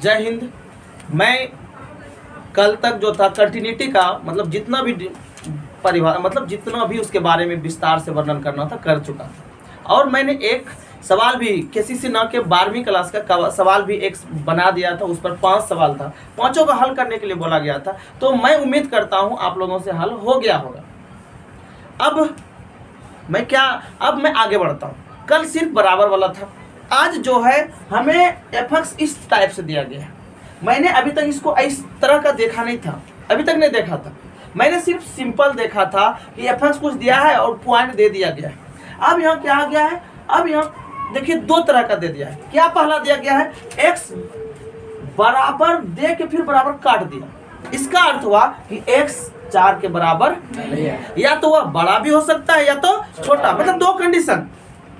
जय हिंद। मैं कल तक जो था कंटिन्यूटी का मतलब जितना भी परिभाषा मतलब जितना भी उसके बारे में विस्तार से वर्णन करना था कर चुका था, और मैंने एक सवाल भी केसीसी ना के 12वीं क्लास का सवाल भी एक बना दिया था। उस पर 5 सवाल था, पांचों का हल करने के लिए बोला गया था। तो मैं उम्मीद करता हूं आप लोगों से हल हो गया होगा। अब मैं आगे बढ़ता हूं। कल सिर्फ बराबर वाला था, आज जो है हमें एफ इस टाइप से दिया गया है। मैंने अभी तक इसको इस तरह का देखा नहीं था, अभी तक नहीं देखा था। मैंने सिर्फ सिंपल देखा था कि एफ कुछ दिया है और पॉइंट दे दिया गया है। अब यहाँ क्या आ गया है, अब यहाँ देखिए 2 तरह का दे दिया है। क्या पहला दिया गया है, x बराबर दे के फिर बराबर काट दिया। इसका अर्थ हुआ कि x 4 के बराबर नहीं है, या तो वह बड़ा भी हो सकता है या तो छोटा, मतलब 2 कंडीशन।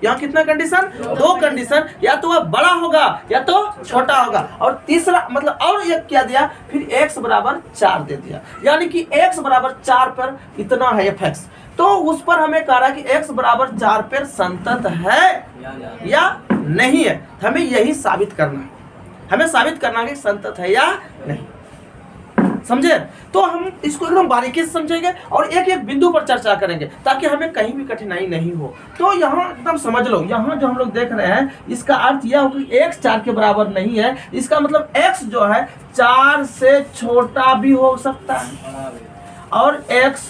यहाँ कितना कंडीशन, 2 कंडीशन, या तो वह बड़ा होगा या तो छोटा होगा। और तीसरा मतलब और एक क्या दिया, फिर x बराबर 4 दे दिया, यानी कि x बराबर 4 पर इतना है f। तो उस पर हमें कह रहा है कि x बराबर 4 पर संतत है या नहीं है। हमें यही साबित करना है, हमें साबित करना है कि संतत है या नहीं। समझे? तो हम इसको एकदम बारीकी से समझेंगे और एक एक बिंदु पर चर्चा करेंगे ताकि हमें कहीं भी कठिनाई नहीं हो। तो यहाँ एकदम समझ लो, यहाँ जो हम लोग देख रहे हैं इसका अर्थ यह हो कि x 4 के बराबर नहीं है। इसका मतलब x जो है 4 से छोटा भी हो सकता है और x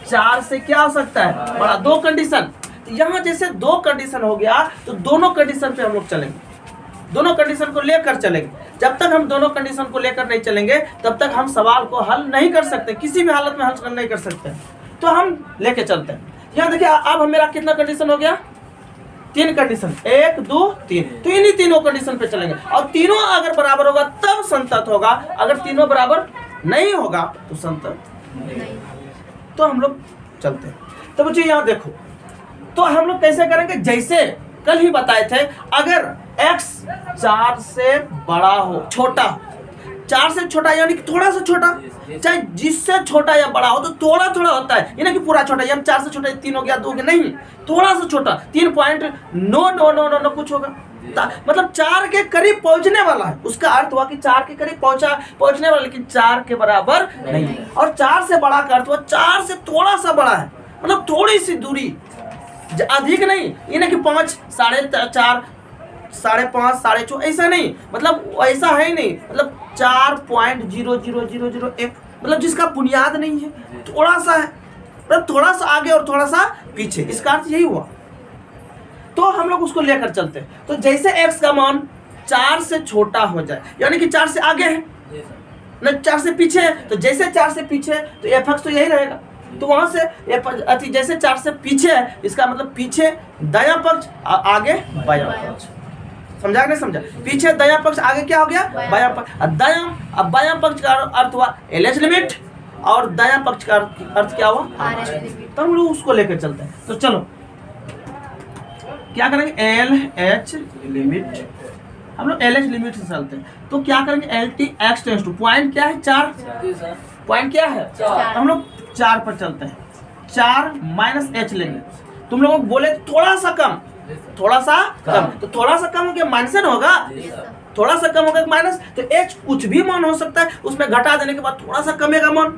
4 से क्या हो सकता है, बड़ा। 2 कंडीशन। तो यहाँ जैसे 2 कंडीशन हो गया तो दोनों कंडीशन पे हम लोग चलेंगे, दोनों कंडीशन को लेकर चलेंगे। जब तक हम दोनों कंडीशन को लेकर नहीं चलेंगे तब तक हम सवाल को हल नहीं कर सकते, किसी भी हालत में हल नहीं कर सकते। तो हम लेके चलते हैं। यहाँ देखिए अब मेरा कितना कंडीशन हो गया, 3 कंडीशन, 1 2 3। तो इन्हीं तीनों कंडीशन पे चलेंगे और तीनों अगर बराबर होगा तब संतत होगा, अगर तीनों बराबर नहीं होगा तो संतत नहीं। तो हम लोग चलते हैं। तो मुझे यहाँ देखो, तो हम लोग कैसे करेंगे, जैसे कल ही बताए थे, अगर x 4 से बड़ा हो, छोटा हो, 4 से छोटा यानी कि थोड़ा सा छोटा, चाहे जिससे छोटा या बड़ा हो तो थोड़ा थोड़ा होता है, यानी कि पूरा छोटा, यानी 4 से छोटा 3 हो गया 2 हो गया, नहीं, थोड़ा सा छोटा 3.9 कुछ होगा, मतलब 4 के करीब पहुंचने वाला है। उसका अर्थ हुआ कि 4 के करीब पहुंचने वाला, लेकिन 4 के बराबर नहीं। और 4 से बड़ा का अर्थ हुआ 4 से थोड़ा सा बड़ा है, मतलब थोड़ी सी दूरी, अधिक नहीं, ये नहीं कि 5 4.5 5.5 4.5 ऐसा नहीं, मतलब ऐसा है ही नहीं, मतलब 4.00001, मतलब जिसका बुनियाद नहीं है, थोड़ा सा है, मतलब थोड़ा सा आगे और थोड़ा सा पीछे, इसका अर्थ यही हुआ। तो हम लोग उसको लेकर चलते हैं। तो जैसे x का मान 4 से छोटा हो जाए, यानी कि 4 से आगे है न 4 से पीछे है, तो जैसे 4 से पीछे है तो f तो यही रहेगा। तो वहां से जैसे 4 से पीछे है, इसका मतलब पीछे दायां पक्ष, आगे बायां पक्ष। समझा नहीं समझा? पीछे दायां पक्ष, आगे क्या हो गया, बायां पक्ष। अब बायां पक्ष का अर्थ हुआ LH लिमिट और दायां पक्ष का अर्थ क्या हुआ, तो हम लोग उसको लेकर चलते हैं। तो चलो क्या करेंगे, LH लिमिट, हम लोग LH लिमिट से चलते हैं। तो क्या करेंगे, LT x tends two point क्या है 4, पॉइंट क्या है 4, हम लोग 4 पर चलते हैं। 4 माइनस h लेंगे। तुम लोगों को बोले थोड़ा सा कम, थोड़ा सा कम, तो थोड़ा सा कम हो गया माइनस न होगा, थोड़ा सा कम होगा माइनस, तो h कुछ भी मान हो सकता है, उसमें घटा देने के बाद थोड़ा सा कमेगा मान,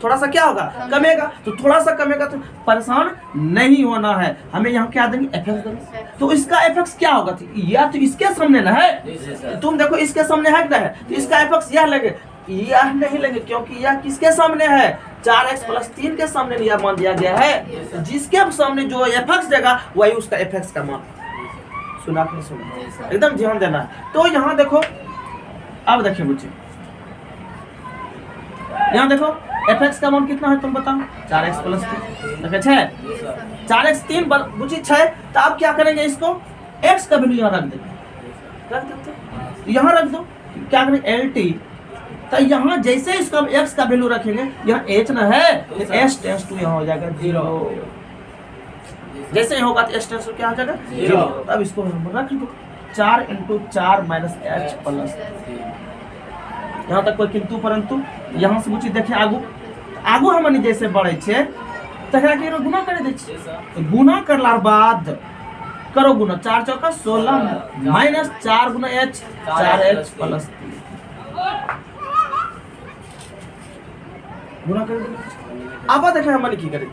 थोड़ा सा क्या होगा, कमेगा। तो थोड़ा सा कमेगा, तो परेशान नहीं होना है, हमें यहाँ क्या देंगे, fx देंगे। तो इसका fx क्या होगा, या तो इसके सामने ना है, तुम देखो इसके सामने है ना है, तो इसका fx यह लेंगे, यह नहीं लेंगे, क्योंकि यह किसके सामने है, 4x + 3 के सामने यह मान दिया गया है। जिसके सामने जो fx देगा वही उसका fx का मान। सुना कि सुना, एकदम ध्यान देना है। तो यहाँ देखो, अब देखिए मुझे यहाँ देखो fx का मान कितना है तुम बताओ, 4x + 3 देखिए 6, 4x 3 बुझी 6। तो आप क्या करेंगे, इसको x का वैल्यू यहाँ रख देते, यहाँ रख दो, क्या करेंगे LT। तो यहाँ जैसे इसका x का वैल्यू रखेंगे, यहाँ h ना है, s टेंस टू यहाँ हो जाएगा 0। जैसे ही होगा तो s टेंस टू क्या हो जाएगा 0। अब इसको हम रख दो, 4 × 4 - h + 3। यहाँ तक कोई किंतु परंतु, यहाँ से पूछी देखिए आगू हमने जैसे बढ़े छे तकरा के गुना कर दे, तो गुना करलार बाद करो गुना, 4 चौका 16 माइनस 4 गुना h 4h प्लस 3 गुना कर आबा देखे हमने की करे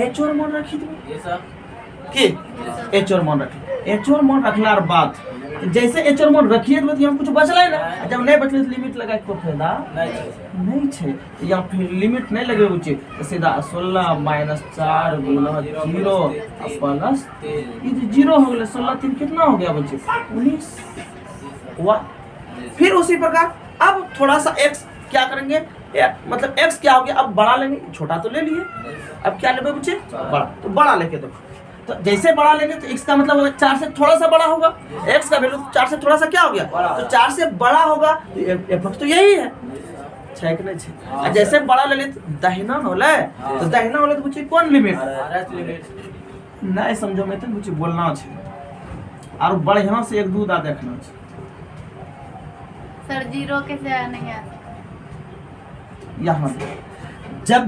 h और मान रखी दो के h और मान रखी h और मान रखलार बाद जैसे h और मान रखिए तो हम कुछ बचले ना, जब नहीं बचले तो लिमिट लगा के फायदा नहीं छे, या फिर लिमिट नहीं लगे उचे तो सीधा 16 माइनस 4 गुना 0 प्लस ये 0 हो गया 16 3 कितना हो गया बच्चे 19 हुआ। फिर उसी प्रकार अब थोड़ा सा x क्या करेंगे, मतलब x क्या हो गया, अब बड़ा लेंगे, छोटा तो ले लिए, अब क्या लेंगे बच्चे बड़ा, तो बड़ा लेके देखो, तो जैसे बड़ा लेंगे तो x का मतलब 4 से थोड़ा सा बड़ा होगा, x का वैल्यू 4 से थोड़ा सा क्या हो गया, तो 4 से बड़ा होगा, f तो यही है छे कि नहीं छे। और जैसे बड़ा ले ले तो दाहिना होले, तो दाहिना होले तो बच्चे कौन लिमिट नहीं समझो में तो बच्चे बोलना छे और बढ़िया से एक दो दा देखना छे। सर जीरो कैसे आया नहीं आता, यहाँ जब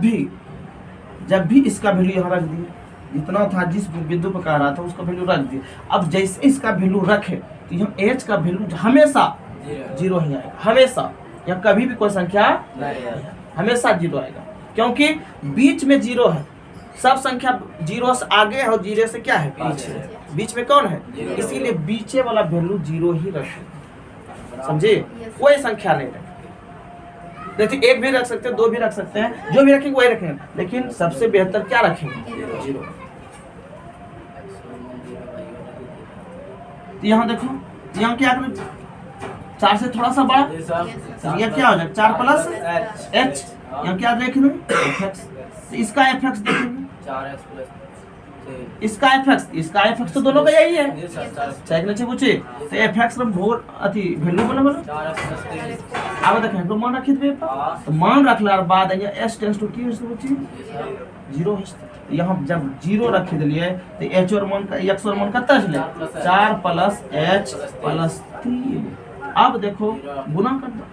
भी इसका वैल्यू यहाँ रख दिए, जितना था जिस बिंदु पर कह रहा था उसका वैल्यू रख दिए, अब जैसे इसका वैल्यू रखे तो यहाँ h का वैल्यू हमेशा 0 ही आएगा, हमेशा, यहाँ कभी भी कोई संख्या हमेशा 0 आएगा, क्योंकि बीच में 0 है, सब संख्या 0 से आगे है और 0 से क्या है पीछे, बीच में कौन है, इसीलिए बीचे वाला वैल्यू 0 ही रखे, समझे, कोई संख्या नहीं रखे, देखिए एक भी रख सकते हैं, 2 भी रख सकते हैं, जो भी रखेंगे वही रखेंगे, लेकिन सबसे बेहतर क्या रखेंगे 0। तो यहाँ देखो, यहाँ क्या करें, 4 से थोड़ा सा बड़ा, ये क्या हो जाएगा 4 प्लस h, यहाँ क्या देखेंगे fx, इसका fx देखेंगे, इसका fx तो दोनों का यही है, चाहे नहीं पूछे, तो fx में भोर अति वैल्यू बोला अब देखें तो मान रखी थे, तो मान रखलार बाद s टेंस टू की पूछी 0 है, यहाँ जब 0 रखी दिलिए तो h और मान का x और मान कितना चले 4 प्लस h प्लस 3, अब देखो गुना कर दो,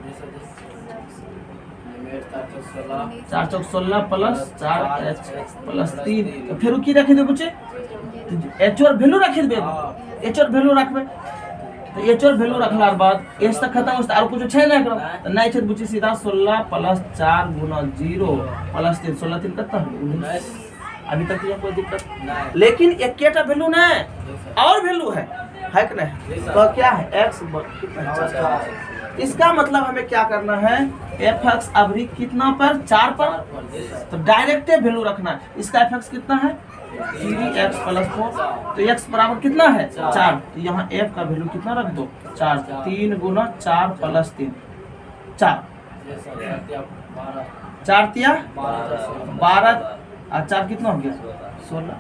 4 चौक 16 प्लस 4h प्लस 3, तो फिर की रखे दे बच्चे h और वैल्यू रखे दे, h और वैल्यू रखबे, तो h और वैल्यू रखलार बाद h तक खत्म होता और कुछ छै नहीं करो, तो नहीं छै बच्चे सीधा 16 प्लस 4 गुना 0 प्लस 3, 16 3 कितना 19, अभी तक ये कोई दिक्कत नहीं, लेकिन एकटा वैल्यू नहीं और वैल्यू है कि नहीं, तो क्या है x कितना, इसका मतलब हमें क्या करना है, fx अभी कितना पर 4 पर, तो डायरेक्ट वैल्यू रखना है, इसका fx कितना है 3x प्लस 4, तो x बराबर कितना है 4, तो यहाँ f का वैल्यू कितना रख दो 4, 3 गुना 4 प्लस 3 4 तिया 12 और 4 कितना हो गया 16,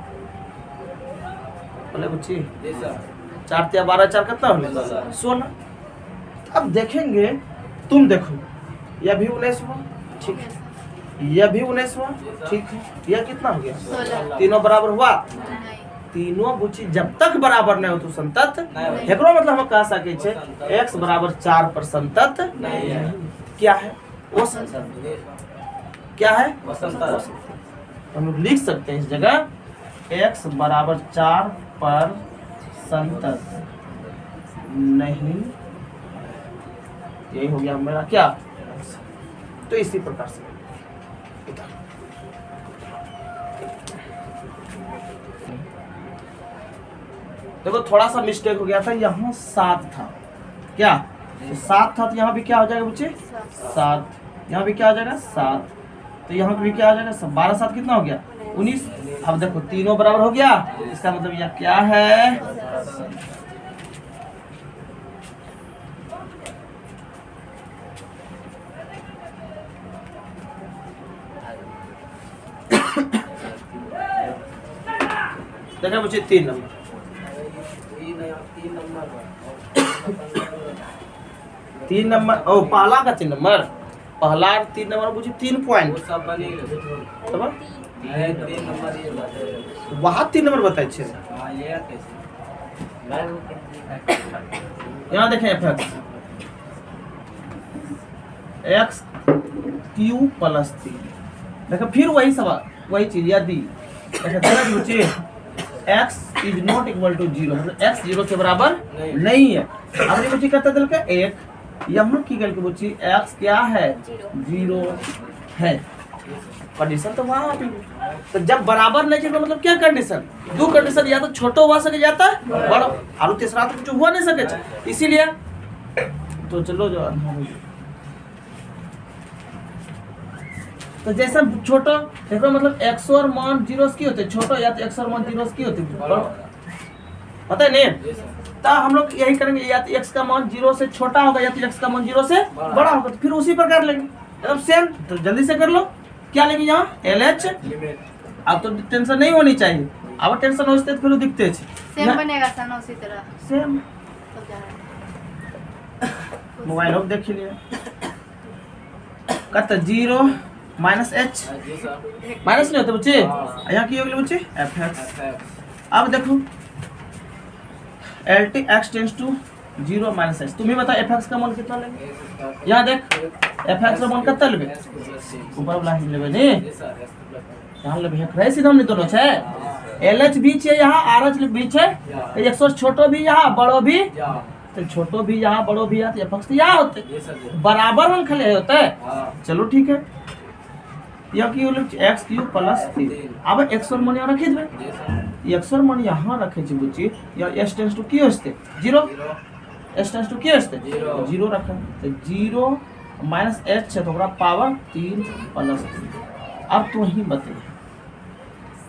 बोले बच्ची 4 तिया 12 4 कितना हो गया 16। अब देखेंगे, तुम देखो यह भी 19 हुआ, ठीक है, यह भी 19 हुआ, ठीक है, यह कितना हो गया 16, तीनों बराबर हुआ, तीनों बुची जब तक बराबर नहीं हो तो संतत एकरो मतलब हम कह सके छे x बराबर 4 पर संतत नहीं, क्या है वो संतत, क्या है वो संतत, हम लोग लिख सकते हैं इस जगह x बराबर 4 पर संतत नहीं, यही हो गया मेरा क्या, तो इसी प्रकार से देखो थोड़ा सा मिस्टेक हो गया था, यहाँ 7 था क्या, तो 7 था, तो यहाँ भी क्या हो जाएगा बच्चे 7, यहाँ भी क्या हो जाएगा 7, तो यहाँ भी क्या हो जाएगा 12 7 कितना हो गया 19। अब देखो तीनों बराबर हो गया, इसका मतलब यह क्या है देखा मुझे 3 नंबर, 3 नंबर ओ पहला का 3 नंबर, पहला 3 नंबर मुझे 3 पॉइंट वहाँ 3 नंबर बताए छे, यहाँ देखें x क्यू प्लस 3, देखो फिर वही सवाल वही चीज, यदि x is not equal to 0, मतलब x 0 के बराबर नहीं है। अब ये बच्ची कहता दिल का एक यहाँ की गल के बच्ची x क्या है 0 है, कंडीशन तो वहाँ भी। तो जब बराबर नहीं है तो मतलब क्या कंडीशन, दो कंडीशन, या तो छोटो हुआ सके जाता है बड़ा, और तीसरा तो कुछ हुआ नहीं सके, इसीलिए तो चलो जो तो जैसा छोटा देखो मतलब x और मान 0 की होते छोटा, या तो x और मान 0 की होते पता है नहीं। तो हम लोग यही करेंगे, या तो x का मान 0 से छोटा होगा या तो x का मान 0 से बड़ा होगा, तो फिर उसी प्रकार लेंगे एकदम सेम। तो जल्दी से कर लो, क्या लेंगे यहाँ LH। अब तो टेंशन नहीं होनी चाहिए, अब टेंशन होते तो फिर दिखते सेम बनेगा सन उसी तरह सेम। मोबाइल हो देख लिया कत 0 माइनस एच माइनस नहीं होते बच्चे, यहाँ की होगी बच्चे fx। अब देखो LT x tends to 0 minus h, तुम्हें बता fx का मान कितना लेंगे, यहाँ देख fx का मान कितना लेंगे, ऊपर वाला ही लेंगे नहीं, यहाँ लेंगे है सीधा हमने दोनों छे, LH भी छे यहाँ, RH भी छे, एक सौ छोटो भी यहाँ बड़ो भी, तो छोटो भी यहाँ बड़ो भी यहाँ, तो fx तो यहाँ होते बराबर हम खले होते हैं। चलो ठीक है, यह की एक्स क्यूब प्लस 3। अब x और मान यहाँ रखे देबे, x और मान यहाँ रखे छी बुच्ची, या s टेंस टू की होते 0, s टेंस टू की होते 0 रखा, तो 0 माइनस h है तो ओकरा पावर 3 प्लस 3। अब तो ही बते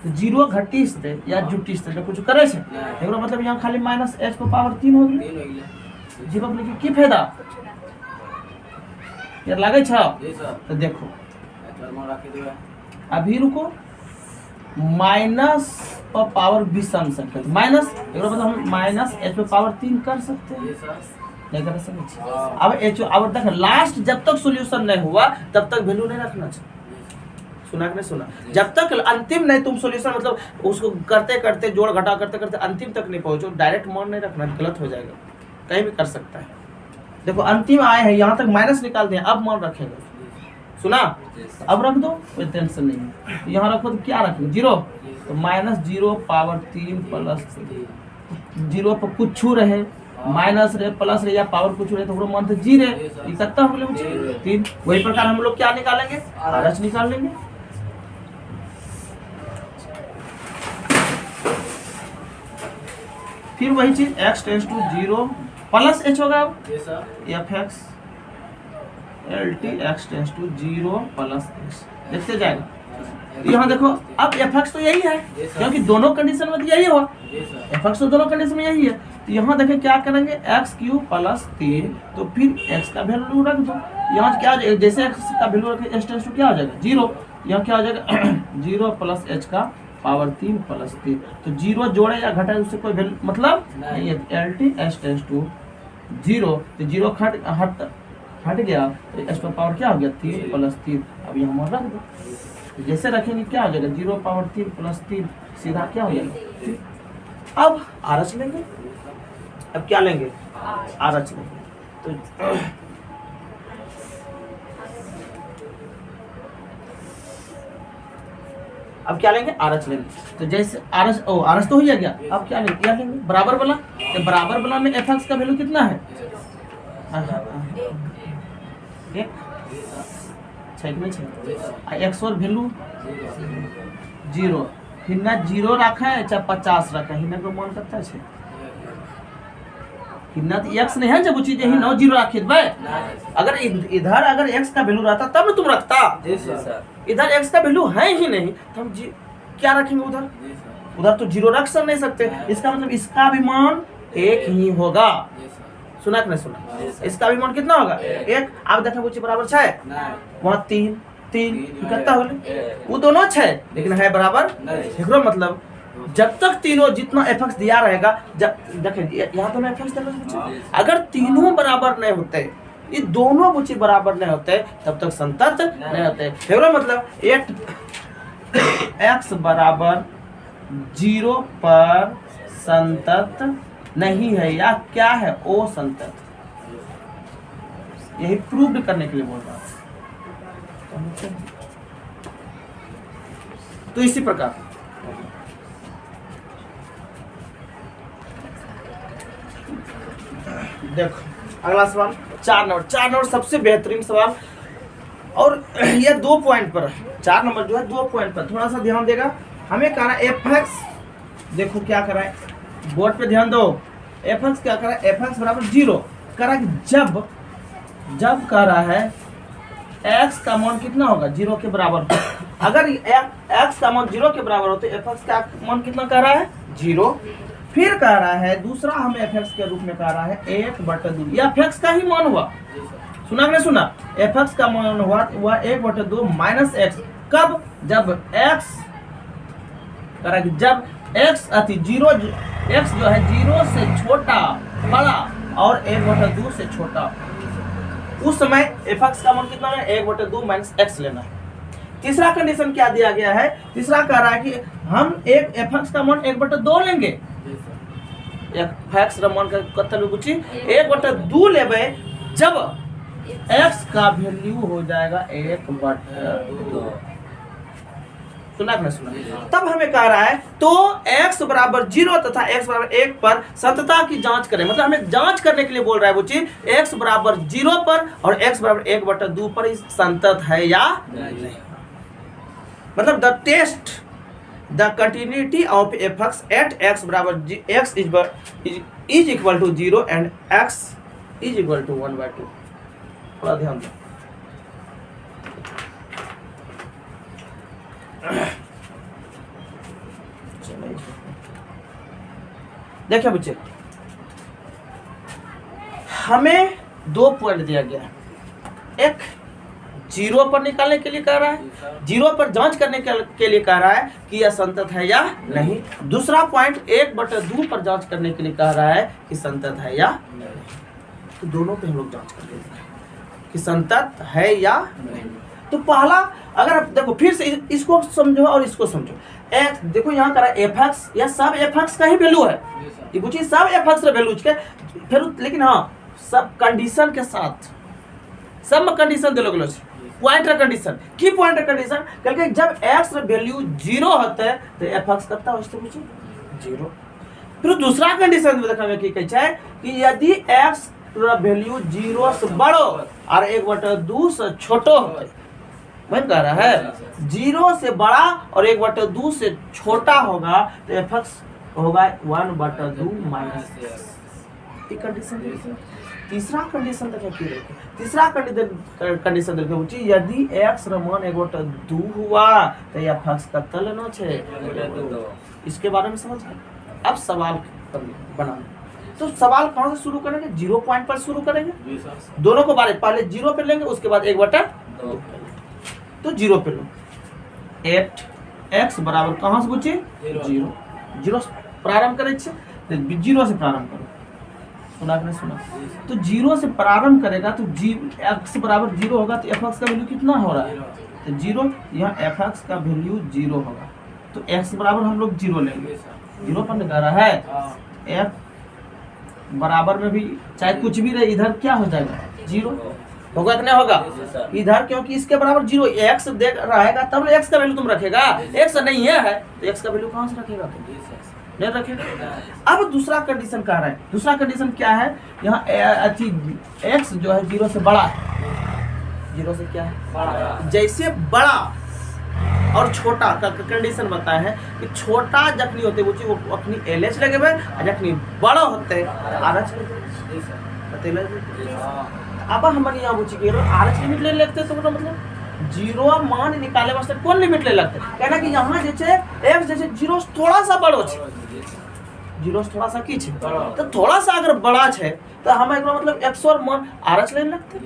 तो 0 घटीस्ते या जुटीस्ते तो कुछ करे छे, एकरा मतलब यहाँ खाली माइनस h को पावर 3 हो गेलै, 0 लेके की फायदा यार लागे छ। तो देखो अभी रुको, माइनस पर पावर विषम संख्या, माइनस मतलब हम माइनस h पे पावर 3 कर सकते हैं, नहीं कर सकते। अब h अब तक लास्ट जब तक सॉल्यूशन नहीं हुआ तब तक वैल्यू नहीं रखना चाहिए, सुना कि नहीं सुना, जब तक अंतिम नहीं तुम सॉल्यूशन मतलब उसको करते करते जोड़ घटा करते करते अंतिम तक नहीं पहुंचो, डायरेक्ट मान नहीं रखना, गलत हो जाएगा, कहीं भी कर सकता है। देखो अंतिम आए हैं यहाँ तक माइनस निकाल दिया, अब मान रखेगा, सुना, अब रख दो कोई टेंशन नहीं है। यहाँ रखो तो क्या रखेंगे 0, तो माइनस 0 पावर 3 प्लस 0 पर कुछ रहे, माइनस रहे प्लस रहे या पावर कुछ रहे तो मान तो 0 इकट्ठा हो गए 3। वही प्रकार हम लोग क्या निकालेंगे, RH निकाल लेंगे। फिर वही चीज x tends to 0 plus h होगा, fx LT x tends to 0 plus h देखते जाएगा। यहाँ देखो अब fx तो यही है क्योंकि दोनों कंडीशन में तो यही हुआ, fx तो दोनों कंडीशन में यही है। तो यहाँ देखें क्या करेंगे x क्यूब प्लस 3, तो फिर x का वैल्यू रख दो, यहाँ क्या जैसे x का वैल्यू रखे h टेंस टू क्या हो जाएगा 0, यहाँ क्या हो जाएगा 0 प्लस h का पावर 3 प्लस 3, तो 0 जोड़े या घटाए उससे कोई वैल्यू मतलब नहीं है। LT h टेंस टू 0, तो 0 हट गया, तो h पर पावर क्या हो गया 3 प्लस 3। अब यहाँ मान रख दो, जैसे रखेंगे क्या हो जाएगा 0 पावर 3 प्लस 3 सीधा क्या हो जाएगा। अब RH लेंगे, अब क्या लेंगे RH लेंगे, तो अब क्या लेंगे RH लेंगे, तो जैसे RH तो हो गया, अब क्या लेंगे, क्या लेंगे बराबर वाला, तो बराबर वाला में fx का वैल्यू कितना है x और वैल्यू 0, हिन्ना 0 रखा है चाहे 50 रखा है, हिन्ना को मान करता है हिन्ना तो x नहीं है, जब वो चीज हिन्ना 0 रखे भाई, अगर इधर अगर x का वैल्यू रहता तब ना तुम रखता, इधर x का वैल्यू है ही नहीं तो हम क्या रखेंगे उधर, उधर तो 0 रख नहीं सकते, इसका मतलब इसका भी मान 1 ही होगा, सुना कि नहीं सुना, इसका भी मान कितना होगा 1। आप देखा वो बराबर 6 वहाँ 3 कितना हो वो दोनों 6 लेकिन है बराबर, देखो मतलब जब तक तीनों जितना fx दिया रहेगा, जब देखिए यहाँ तो fx दिया, अगर तीनों बराबर नहीं होते, ये दोनों बुच्ची बराबर नहीं होते तब तक संतत नहीं होते, देखो मतलब x बराबर 0 पर संतत नहीं है या क्या है ओ संतत, यही प्रूव करने के लिए बोल रहा हूं। तो इसी प्रकार देखो अगला सवाल 4 नंबर सबसे बेहतरीन सवाल, और ये 2 पॉइंट पर है। 4 नंबर जो है 2 पॉइंट पर थोड़ा सा ध्यान देगा। हमें कह रहा है fx, देखो क्या कर रहा है, बोर्ड पे ध्यान दो। fx क्या कर रहा है, fx बराबर 0 कह रहा है कि जब कह रहा है x का मान कितना होगा, 0 के बराबर। अगर x का मान 0 के बराबर हो तो fx का मान कितना कह रहा है, 0। फिर कह रहा है दूसरा हमें fx के रूप में कह रहा है 1/2, यह fx का ही मान हुआ, सुना कि नहीं सुना, fx का मान हुआ 1/2 माइनस x। कब, जब x कह रहा है कि जब x अति 0, x जो है 0 से छोटा बड़ा और 1/2 से छोटा, उस समय fx का मान कितना है, 1/2 माइनस x लेना है। तीसरा कंडीशन क्या दिया गया है, तीसरा कह रहा है कि हम एक fx का मान 1/2 लेंगे, fx का मान कतल में पूछी 1/2 लेबे जब x का वैल्यू हो जाएगा 1/2, सुना कि नहीं सुना। तब हमें कह रहा है तो x बराबर 0 तथा x बराबर 1 पर संतता की जांच करें, मतलब हमें जांच करने के लिए बोल रहा है बुच्ची, x बराबर 0 पर और x बराबर 1/2 पर इस संतत है या नहीं। मतलब the test the continuity of fx at x बराबर x is equal to 0 and x is equal to 1/2। थोड़ा ध्यान दो। देखिए बच्चे, हमें 2 पॉइंट दिया गया है, एक 0 पर निकालने के लिए कह रहा है, 0 पर जांच करने के लिए कह रहा है कि यह संतत है या नहीं। दूसरा पॉइंट 1/2 पर जांच करने के लिए कह रहा है कि संतत है या नहीं। तो दोनों पे हम लोग जांच कर लेते हैं कि संतत है या नहीं। तो पहला, अगर आप देखो फिर से इसको समझो और इसको समझो। एक देखो यहाँ करा fx, यह सब fx का ही वैल्यू है, ये पूछिए सब fx का वैल्यू के फिर, लेकिन हाँ सब कंडीशन के साथ, सब में कंडीशन दे लोगे, पॉइंट कंडीशन की पॉइंट कंडीशन कल जब x वैल्यू 0 होता है तो fx करता है, उससे पूछिए 0। फिर दूसरा कंडीशन देखा में की कहै है कि यदि x वैल्यू 0 से बड़ो और 1/2 से छोटो हो, मैं कह रहा है 0 से बड़ा और 1/2 से छोटा होगा तो fx होगा 1/2 माइनस x। कंडीशन। तीसरा कंडीशन देखो क्यों रखे, तीसरा कंडीशन देखो यदि x मान 1/2 हुआ तो fx का लेना है। इसके बारे में समझ गए। अब सवाल बनाना, तो सवाल कहाँ से शुरू करेंगे, 0 पॉइंट पर शुरू करेंगे, दोनों को बारे पहले 0 पे लेंगे, उसके बाद 1/2। तो 0 पे लो, 8x बराबर कहाँ से पूछे 0 प्रारंभ करे, 0 से प्रारंभ करो, सुना कि नहीं सुना। तो 0 से प्रारंभ करेगा तो x बराबर 0 होगा तो fx का वैल्यू कितना हो रहा है, तो 0, यहाँ fx का वैल्यू 0 होगा तो x बराबर हम लोग 0 लेंगे, 0 पर निकाल रहा है f बराबर में भी चाहे कुछ भी रहे, इधर क्या हो जाएगा 0 होगा कि नहीं होगा इधर, क्योंकि इसके बराबर 0 x देख रहेगा तब x का वैल्यू तुम रखेगा, x नहीं है तो x का वैल्यू कहाँ से रखेगा तुम, नहीं रखेगा। अब दूसरा कंडीशन कह रहा है, दूसरा कंडीशन क्या है, यहाँ x जो है 0 से बड़ा है, 0 से क्या है बड़ा, जैसे बड़ा और छोटा का कंडीशन बताया है कि छोटा जखनी होते वो अपनी LH लगे हुए, जखनी बड़ा होते RH लगे। अब हमारे यहाँ बुझी के RH लिमिट ले लेते तो मतलब 0 मान निकाले वास्ते कौन लिमिट ले लगते, कहना कि यहाँ जैसे x जैसे 0 थोड़ा सा बड़ो छे, 0 थोड़ा सा की छे, तो थोड़ा सा अगर बड़ा छे तो हम एकरो मतलब x और मान RH ले लगते,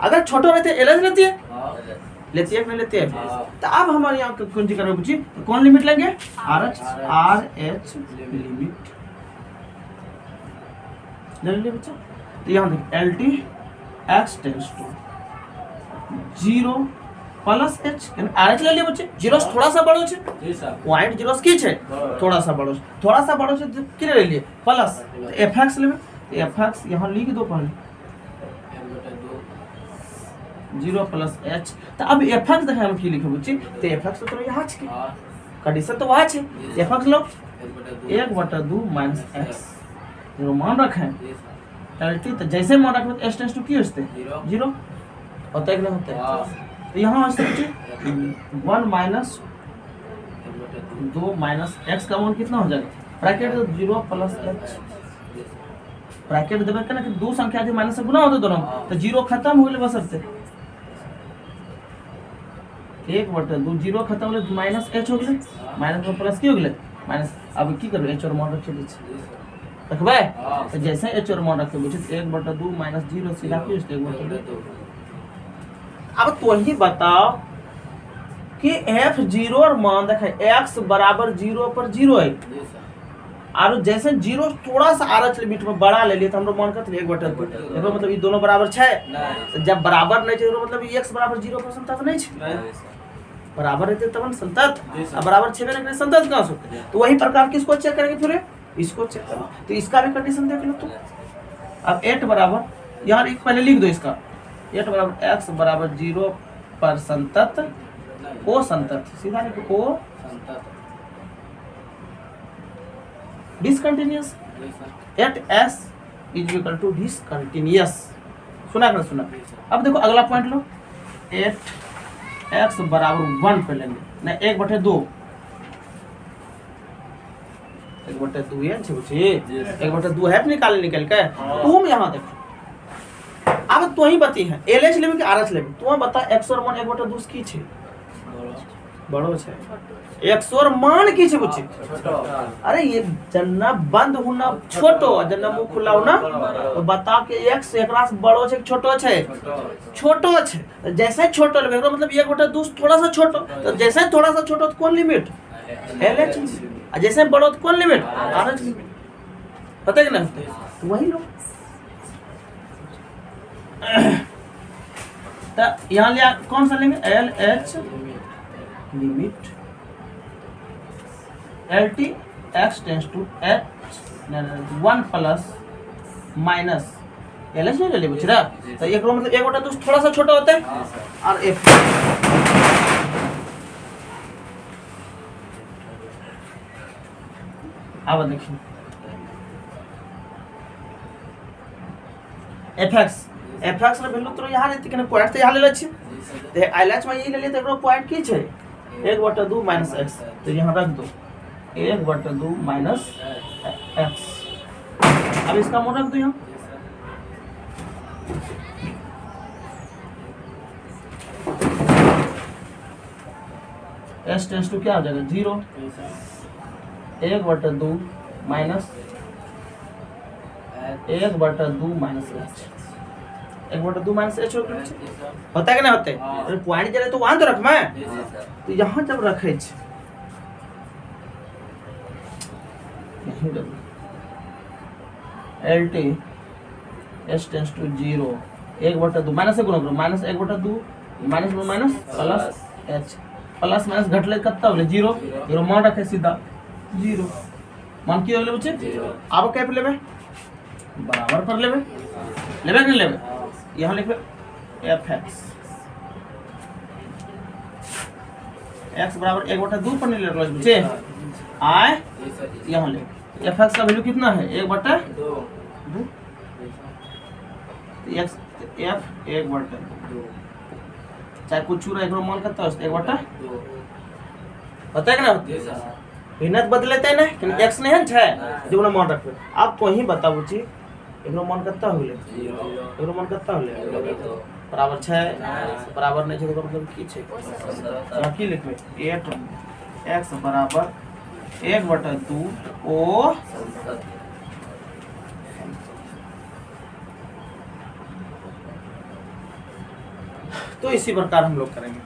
अगर छोटो रहते LH लेती है, लेती है नहीं लेती है। तो अब हमारे यहाँ कौन सी करवे पूछी, कौन लिमिट लेंगे RH लिमिट ले लीजिए बच्चा। तो यहाँ देखिए LT x tends to 0 plus h, RH ले लिए बच्चे, 0 से थोड़ा सा बड़ो छे, पॉइंट 0 की छे थोड़ा सा बड़ो, थोड़ा सा बड़ो छे किने ले लिए प्लस, तो fx लेबे, fx यहाँ लिख दो पहले 0 प्लस h। तो अब fx देखा हम की लिखे बुच्ची, तो fx तो यहाँ छे कंडीशन तो वहाँ छे, fx लो 1/2 माइनस x जीरो मान रखें LT, तो जैसे मान रखें तो S टेंस टू की होते जीरो होता है कि नहीं होता है। तो यहाँ ऐसे बच्चे 1 माइनस 2 माइनस एक्स का मान कितना हो जाएगा, ब्रैकेट 0 प्लस एच, ब्रैकेट देवे के ना कि दो संख्या जो माइनस से गुना होते दोनों, तो जीरो खत्म हो गए बस सबसे 1/2 जीरो खत्म हो गए, माइनस एच हो गए, माइनस में प्लस की हो गए माइनस। अब की करबे एच और मान रखे दीजिए रखबे, तो जैसे एच और मान रखे बुझे 1/2 माइनस 0 सीधा की 1/2। अब तो ही बताओ कि f0 और मान देखे x बराबर 0 पर 0 है, और जैसे 0 थोड़ा सा आरच लिमिट में बड़ा ले लिए तो हम लोग मान करते 1/2, देखो मतलब ये दोनों बराबर है, तो जब बराबर नहीं है मतलब ये x बराबर 0 पर संतत नहीं है, बराबर रहते तब संतत, अब बराबर 6 में संतत कहाँ से। तो वही प्रकार किसको चेक करेंगे, फिर इसको चेक करो, तो इसका भी कंडीशन देख लो तुम। अब 8 बराबर यार एक पहले लिख दो इसका, 8 बराबर x बराबर 0 पर संतत ओ संतत, सीधा लिखो ओ discontinuous, at s is equal to discontinuous. सुना कर सुना। अब देखो अगला पॉइंट लो, 8x बराबर 1 पे लेंगे ना, 1/2 1/2 है छे 1/2 है निकल के तुम यहाँ देखो। अब तो ही बती है LH लेबे कि RH लेबे, तू बता x और मान 1/2 की छे बड़ो छे, x और मान की छे बुझी, अरे ये जन्ना बंद होना छोटो जन्ना मुंह खुला होना, तो बता के x एकरा से बड़ो छे छोटो छे, छोटो छे, जैसे छोटो लेबे मतलब 1/2 थोड़ा सा छोटो, तो जैसे थोड़ा सा छोटो तो कौन लिमिट LH, जैसे बड़ो तो कौन लिमिट RH लिमिट, पता है कि नहीं, तो वही लो। तो यहाँ लिया कौन सा लेंगे LH limit LT x tends to h 1 plus minus LH नहीं ले बुझरा, तो एक मतलब 1/2 थोड़ा सा छोटा होता है, और f अब देखिए fx रे वैल्यू तो यहाँ रहती है, पॉइंट तो यहाँ ले छी, तो LH में ये ले लिए तो एकरो पॉइंट की छे 1/2 माइनस x, तो यहाँ रख दो 1/2 माइनस x। अब इसका मान रख दो यहाँ, s टेंस टू क्या हो जाएगा 0, 1/2 minus 1/2 minus h, 1/2 minus h होता है कि नहीं होते, अरे पॉइंट चले तो वहां तो रख मैं, तो यहाँ जब रखे LT s tends to 0 1/2 minus से गुणा करो, माइनस 1/2 माइनस में minus plus h, plus minus घटले कितना होले 0, 0 मान रखे सीधा 0 मान की होले बच्चे, अब क्या पे लेबे बराबर पर लेबे लेबे कि लेबे, यहाँ लिखबे fx x बराबर 1/2 पर नहीं ले रहा बच्चे आए, यहाँ ले fx का वैल्यू कितना है 1/2, x f 1/2 चाहे कुछ रहा एकरो मान कितना है 1/2 होता है कि ना, भिन्नत बदलते ना कि x नहीं है जो ना मान रखबे। अब तो ही बताबू छी एकरो मान कितना होले, एकरो मान कितना होले बराबर 6, बराबर नहीं है तो मतलब की छे, यहाँ की लिखबे 8x बराबर 1/2 ओ, तो इसी प्रकार हम लोग करेंगे।